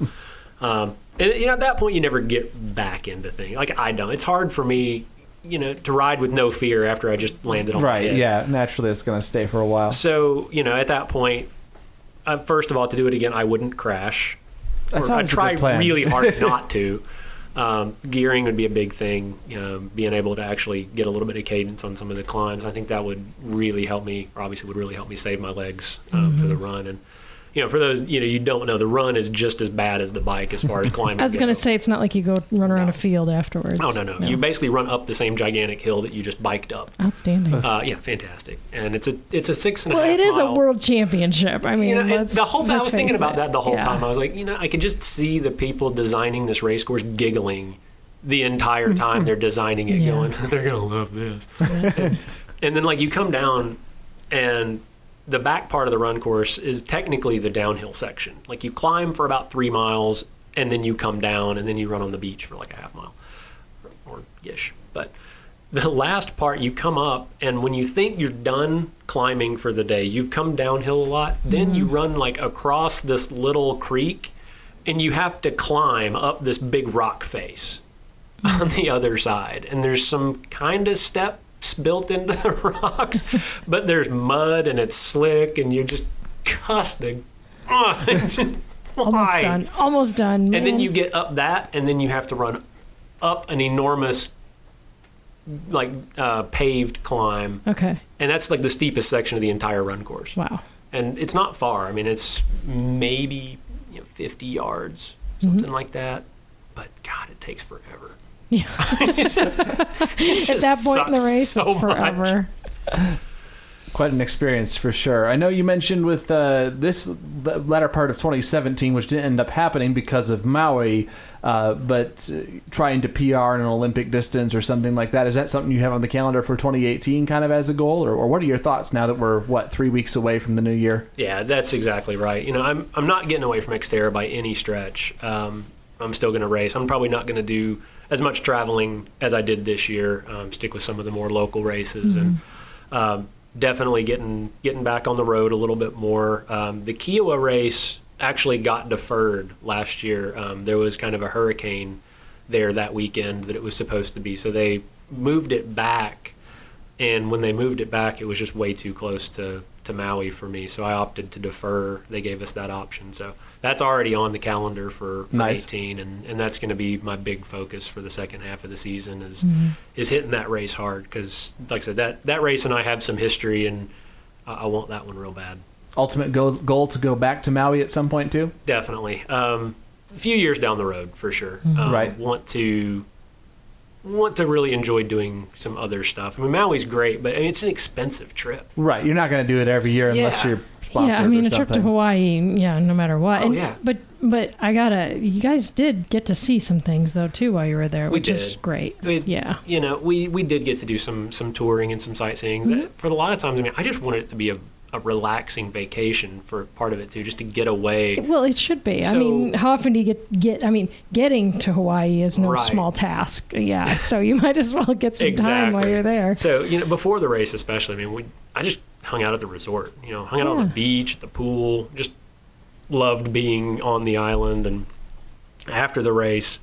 And at that point, you never get back into things. Like, I don't. It's hard for me, to ride with no fear after I just landed on my head. Right, yeah. Naturally, it's going to stay for a while. So, at that point, first of all, to do it again, I wouldn't crash. I'd try really hard not to. Gearing would be a big thing. Being able to actually get a little bit of cadence on some of the climbs, I think that would really help me. Or obviously, would really help me save my legs for the run. And for those you don't know, the run is just as bad as the bike as far as climbing. I was going to say, it's not like you go run around a field afterwards. Oh, no. You basically run up the same gigantic hill that you just biked up. Outstanding. Yeah, fantastic. And it's a 6.5 mile. Well, it is a world championship. I mean, the whole time I was thinking about that the whole Yeah. time. I was like, I could just see the people designing this race course giggling the entire time they're designing it, going, they're going to love this. And then, you come down, and the back part of the run course is technically the downhill section. Like, you climb for about 3 miles, and then you come down, and then you run on the beach for like a half mile or ish. But the last part, you come up, and when you think you're done climbing for the day, you've come downhill a lot, then you run across this little creek, and you have to climb up this big rock face on the other side. And there's some kind of steps built into the rocks, but there's mud and it's slick, and you're just cussing. Almost done. Man. And then you get up that, and then you have to run up an enormous paved climb. Okay. And that's the steepest section of the entire run course. Wow. And it's not far. I mean, it's maybe 50 yards, something like that. But God, it takes forever. Yeah. It's just At that point in the race, so it's forever. Quite an experience for sure. I know you mentioned with the latter part of 2017, which didn't end up happening because of Maui, but trying to PR in an Olympic distance or something like that. Is that something you have on the calendar for 2018 kind of as a goal? Or what are your thoughts now that we're, 3 weeks away from the new year? Yeah, that's exactly right. I'm not getting away from XTERRA by any stretch. I'm still going to race. I'm probably not going to do as much traveling as I did this year. Stick with some of the more local races and definitely getting back on the road a little bit more. The Kiowa race actually got deferred last year. There was kind of a hurricane there that weekend that it was supposed to be, so they moved it back. And when they moved it back, it was just way too close to Maui for me, so I opted to defer. They gave us that option, so that's already on the calendar for nice. 18, and that's going to be my big focus for the second half of the season is hitting that race hard, because like I said, that race and I have some history, and I want that one real bad. Ultimate goal to go back to Maui at some point too? Definitely. A few years down the road for sure. Right. Want to really enjoy doing some other stuff. I mean, Maui's great, but it's an expensive trip. Right. You're not going to do it every year unless you're sponsored. Yeah, I mean, or a trip to Hawaii, no matter what. Oh, and, yeah. But you guys did get to see some things though too while you were there, which is great. We did get to do some touring and some sightseeing. But for a lot of times, I mean, I just wanted it to be a relaxing vacation for part of it too, just to get away. Well, it should be. I mean, how often do you get? I mean, getting to Hawaii is no small task. Yeah, so you might as well get some time while you're there. So before the race, especially, I mean, I just hung out at the resort. Hung out on the beach, at the pool. Just loved being on the island. And after the race,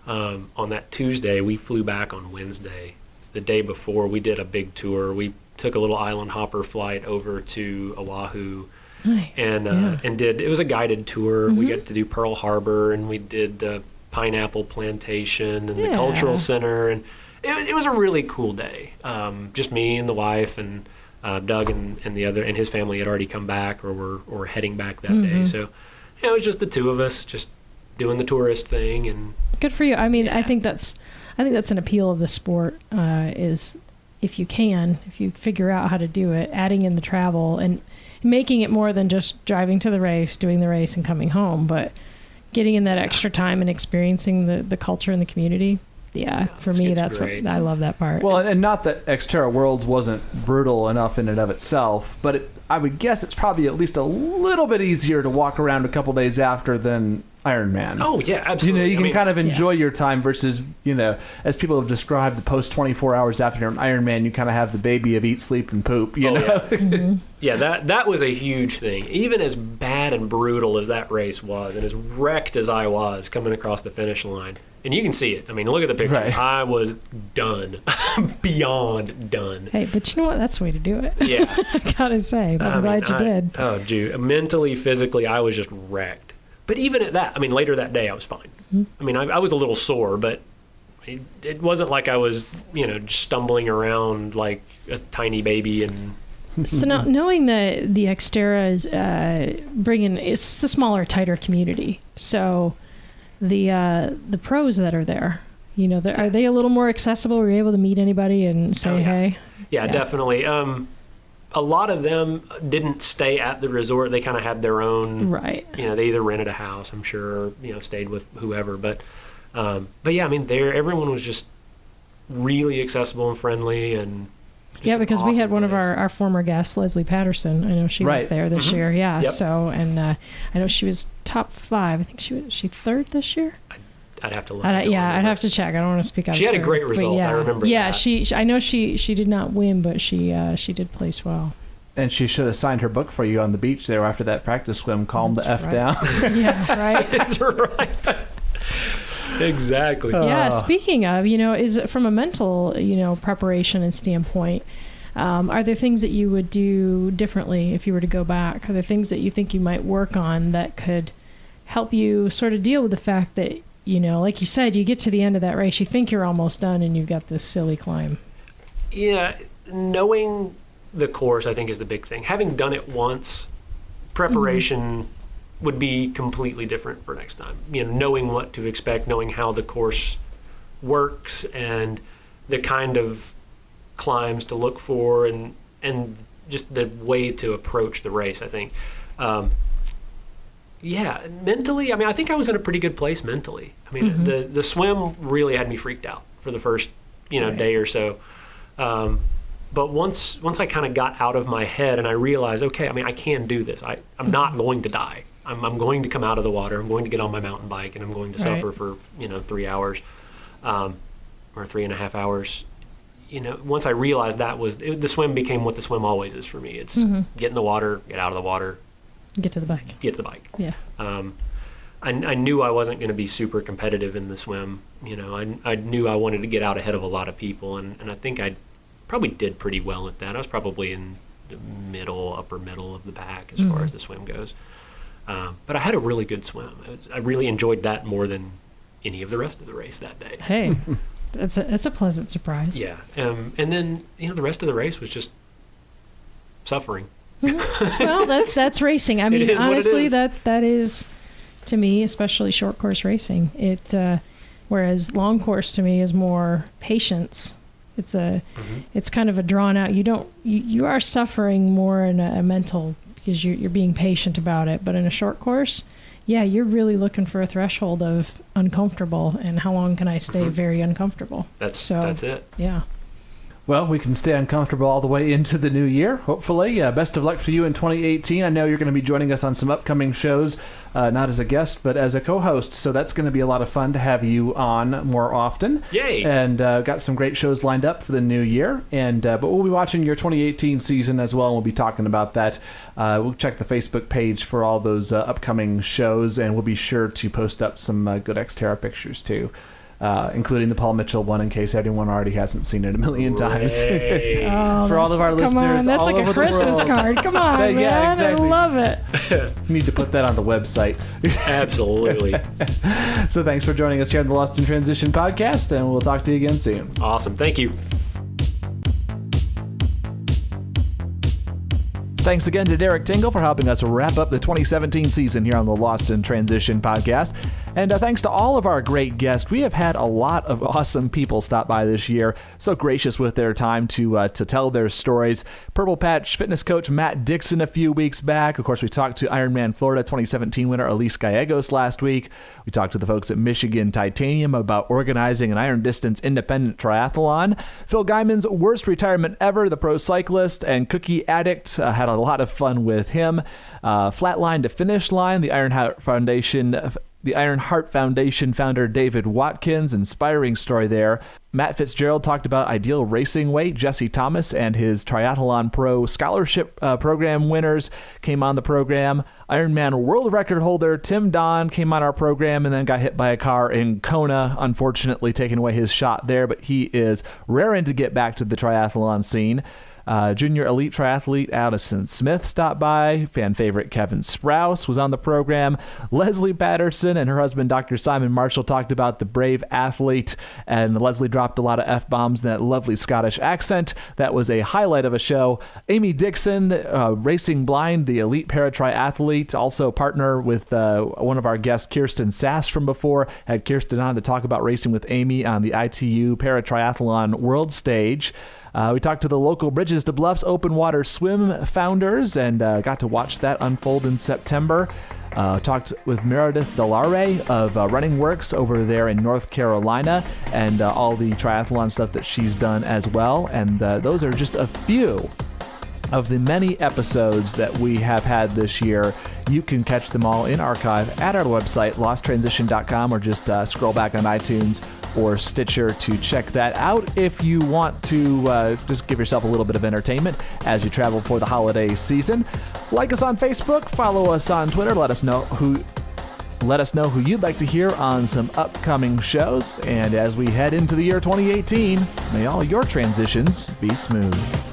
on that Tuesday, we flew back on Wednesday. The day before, we did a big tour. We took a little island hopper flight over to Oahu. Nice. And it was a guided tour. We got to do Pearl Harbor, and we did the pineapple plantation and the cultural center, and it was a really cool day. Just me and the wife, and Doug and his family had already come back or were heading back that day. So it was just the two of us just doing the tourist thing. And good for you. I mean, I think that's an appeal of the sport, is if you figure out how to do it, adding in the travel and making it more than just driving to the race, doing the race and coming home, but getting in that extra time and experiencing the culture and the community. Yeah, for me, that's great. I love that part. Well, and not that XTERRA Worlds wasn't brutal enough in and of itself, but I would guess it's probably at least a little bit easier to walk around a couple days after than Ironman. Oh, yeah, absolutely. You can kind of enjoy your time versus, as people have described, the post 24 hours after an Ironman, you kind of have the baby of eat, sleep, and poop, you know? Yeah. Yeah, that was a huge thing. Even as bad and brutal as that race was, and as wrecked as I was coming across the finish line, and you can see it. I mean, look at the pictures. Right. I was done. Beyond done. Hey, but you know what? That's the way to do it. Yeah. I gotta say, I'm glad you did. Oh, dude. Mentally, physically, I was just wrecked. But even at that, later that day, I was fine. Mm-hmm. I was a little sore, but it wasn't like I was, just stumbling around like a tiny baby. And so now, knowing that the XTERRA is it's a smaller, tighter community. So the pros that are there, are they a little more accessible? Were you able to meet anybody and say hey? Yeah, definitely. A lot of them didn't stay at the resort. They kind of had their own, right. They either rented a house, I'm sure, or, stayed with whoever. But yeah, everyone was just really accessible and friendly. And yeah, because awesome we had one of our former guests, Leslie Patterson. I know she was there this year. Yeah. Yep. So, and I know she was top 5. I think she third this year. I'd have to look. I'd have to check. I don't want to speak out. She had a great result. Yeah. I remember. Yeah, that. I know she did not win, but she did place well. And she should have signed her book for you on the beach there after that practice swim. Calm the F down. Yeah, right. That's right. Exactly. Yeah. Speaking of, is it from a mental, preparation and standpoint, are there things that you would do differently if you were to go back? Are there things that you think you might work on that could help you sort of deal with the fact that, like you said, you get to the end of that race, you think you're almost done, and you've got this silly climb? Yeah, knowing the course, I think, is the big thing. Having done it once, preparation would be completely different for next time. Knowing what to expect, knowing how the course works, and the kind of climbs to look for, and just the way to approach the race, I think. Yeah, mentally, I think I was in a pretty good place mentally. The swim really had me freaked out for the first, day or so. But once I kind of got out of my head and I realized, okay, I can do this. I'm not going to die. I'm going to come out of the water. I'm going to get on my mountain bike, and I'm going to suffer for 3 hours, or 3.5 hours. Once I realized the swim became what the swim always is for me. It's get in the water, get out of the water. Get to the bike. Yeah. I knew I wasn't going to be super competitive in the swim. I knew I wanted to get out ahead of a lot of people, and I think I probably did pretty well at that. I was probably in the upper middle of the pack as far as the swim goes. But I had a really good swim. I really enjoyed that more than any of the rest of the race that day. Hey, that's a pleasant surprise. Yeah. And then, the rest of the race was just suffering. Well, that's racing. Honestly, that is, to me, especially short course racing. Whereas long course to me is more patience. It's kind of a drawn out. You are suffering more in a mental, because you're being patient about it. But in a short course, yeah, you're really looking for a threshold of uncomfortable, and how long can I stay very uncomfortable? That's it. Yeah. Well, we can stay uncomfortable all the way into the new year, hopefully. Best of luck for you in 2018. I know you're going to be joining us on some upcoming shows, not as a guest, but as a co-host. So that's going to be a lot of fun to have you on more often. Yay! And got some great shows lined up for the new year. And but we'll be watching your 2018 season as well, and we'll be talking about that. We'll check the Facebook page for all those upcoming shows, and we'll be sure to post up some good XTERRA pictures too. Including the Paul Mitchell one, in case anyone already hasn't seen it a million times. For all of our listeners, on, that's all like over a Christmas the world. card. Come on, man. Yeah, exactly. I love it. Need to put that on the website. Absolutely. So thanks for joining us here on the Lost in Transition podcast, and we'll talk to you again soon. Awesome. Thank you. Thanks again to Derek Tingle for helping us wrap up the 2017 season here on the Lost in Transition podcast. And thanks to all of our great guests. We have had a lot of awesome people stop by this year, so gracious with their time to tell their stories. Purple Patch fitness coach Matt Dixon a few weeks back. Of course, we talked to Ironman Florida 2017 winner Elise Gallegos last week. We talked to the folks at Michigan Titanium about organizing an iron distance independent triathlon. Phil Guyman's worst retirement ever, the pro cyclist and cookie addict, had a lot of fun with him. Flatline to finish line, the Ironheart Foundation founder David Watkins, inspiring story there. Matt Fitzgerald talked about ideal racing weight. Jesse Thomas and his Triathlon Pro Scholarship Program winners came on the program. Ironman world record holder Tim Don came on our program and then got hit by a car in Kona, unfortunately taking away his shot there, but he is raring to get back to the triathlon scene. Junior elite triathlete Addison Smith stopped by. Fan favorite Kevin Sprouse was on the program. Leslie Patterson and her husband Dr. Simon Marshall talked about the brave athlete, and Leslie dropped a lot of F-bombs in that lovely Scottish accent. That was a highlight of a show. Amy Dixon, Racing Blind, the elite para-triathlete, also partner with one of our guests, Kirsten Sass from before. Had Kirsten on to talk about racing with Amy on the ITU para-triathlon world stage. We talked to the local Bridges to Bluffs open water swim founders and got to watch that unfold in September. Talked with Meredith Delare of Running Works over there in North Carolina and all the triathlon stuff that she's done as well. And those are just a few of the many episodes that we have had this year. You can catch them all in archive at our website, losttransition.com, or just scroll back on iTunes or Stitcher to check that out if you want to just give yourself a little bit of entertainment as you travel for the holiday season. Like us on Facebook, follow us on Twitter, let us know who you'd like to hear on some upcoming shows. And as we head into the year 2018, may all your transitions be smooth.